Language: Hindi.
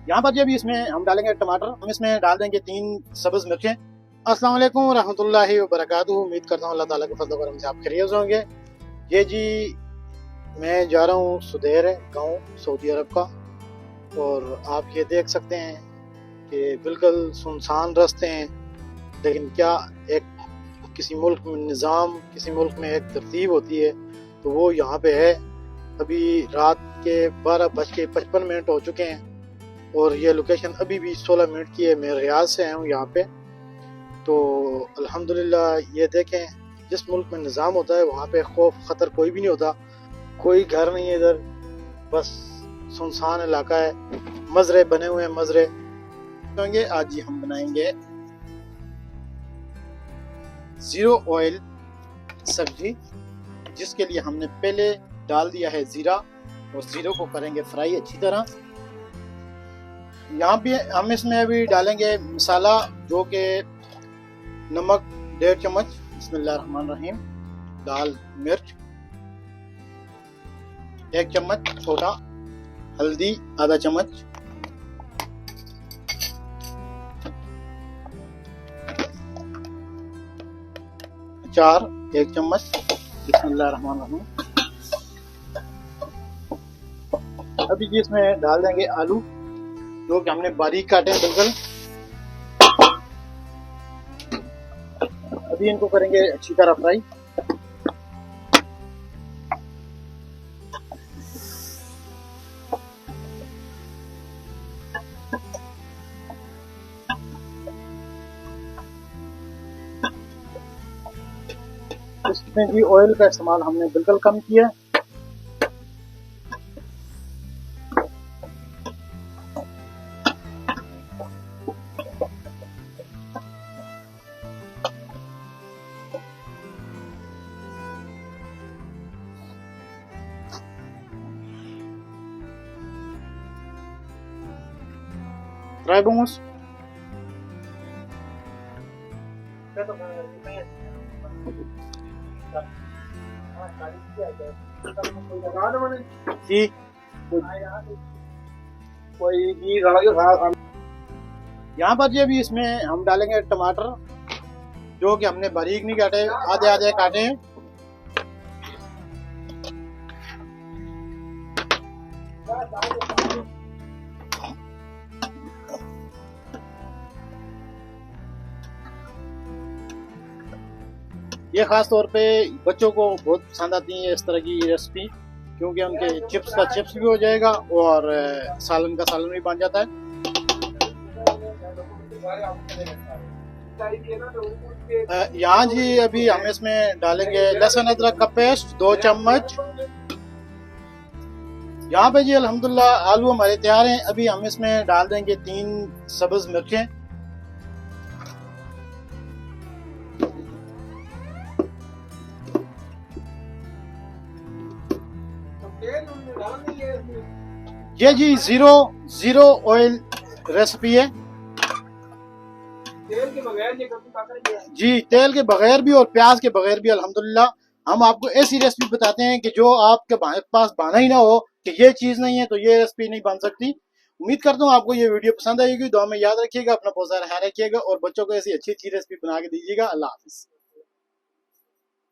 यहाँ पर जब इसमें हम डालेंगे टमाटर, हम इसमें डाल देंगे 3 सब्ज मिर्चें। अस्सलाम वालेकुम रहमतुल्लाहि व बरकातुहू। उम्मीद करता हूँ अल्लाह ताला के फजल करम से आप खैरियत से होंगे। ये जी मैं जा रहा हूँ सुदेर गाँव सऊदी अरब का, और आप ये देख सकते हैं कि बिल्कुल सुनसान रास्ते हैं, लेकिन क्या एक किसी मुल्क में निज़ाम, किसी मुल्क में एक तरतीब होती है तो वो यहाँ पे है। अभी रात के 12:55 हो चुके हैं और ये लोकेशन अभी भी 16 मिनट की है। मैं रियाद से आया हूँ यहाँ पे। तो अल्हम्दुलिल्लाह ये देखें, जिस मुल्क में निज़ाम होता है वहाँ पे खौफ ख़तर कोई भी नहीं होता, कोई घर नहीं है इधर, बस सुनसान इलाका है, मज़रे बने हुए हैं। मज़रे होंगे आज ही हम बनाएंगे ज़ीरो ऑयल सब्जी, जिसके लिए हमने पहले डाल दिया है ज़ीरा, और ज़ीरो को करेंगे फ्राई अच्छी तरह। यहाँ पे हम इसमें अभी डालेंगे मसाला, जो कि नमक 1.5 चम्मच, बिस्मिल्लाहिर्रहमानिर्रहीम, लाल मिर्च 1 चम्मच छोटा, हल्दी आधा चम्मच, अचार 1 चम्मच, बिस्मिल्लाहिर्रहमानिर्रहीम। अभी जी इसमें डाल देंगे आलू, जो कि हमने बारीक काटे हैं बिल्कुल। अभी इनको करेंगे अच्छी तरह फ्राई। इसमें भी ऑयल का इस्तेमाल हमने बिल्कुल कम किया। फ्राई मोमोस जी, यहाँ पर जी अभी इसमें हम डालेंगे टमाटर, जो कि हमने बारीक नहीं काटे, आधे आधे काटे हैं। ये खास तौर पे बच्चों को बहुत पसंद आती है इस तरह की रेसिपी, क्योंकि उनके चिप्स का चिप्स भी हो जाएगा और सालन का सालन भी बन जाता है। यहाँ जी अभी हम इसमें डालेंगे लहसुन अदरक का पेस्ट 2 चम्मच। यहाँ पे जी अल्हम्दुलिल्लाह आलू हमारे तैयार हैं। अभी हम इसमें डाल देंगे 3 सब्ज मिर्चें, ये जी ज़ीरो ऑयल रेसिपी है जी, तेल के बगैर भी और प्याज के बगैर भी। अल्हम्दुलिल्लाह हम आपको ऐसी रेसिपी बताते हैं कि जो आपके पास बहाना ही ना हो कि ये चीज़ नहीं है तो ये रेसिपी नहीं बन सकती। उम्मीद करता हूँ आपको ये वीडियो पसंद आएगी। दुआ में याद रखिएगा, अपना बहुत सारा ख्याल रखिएगा और बच्चों को ऐसी अच्छी अच्छी रेसिपी बना के दीजिएगा। अल्लाह हाफिज़।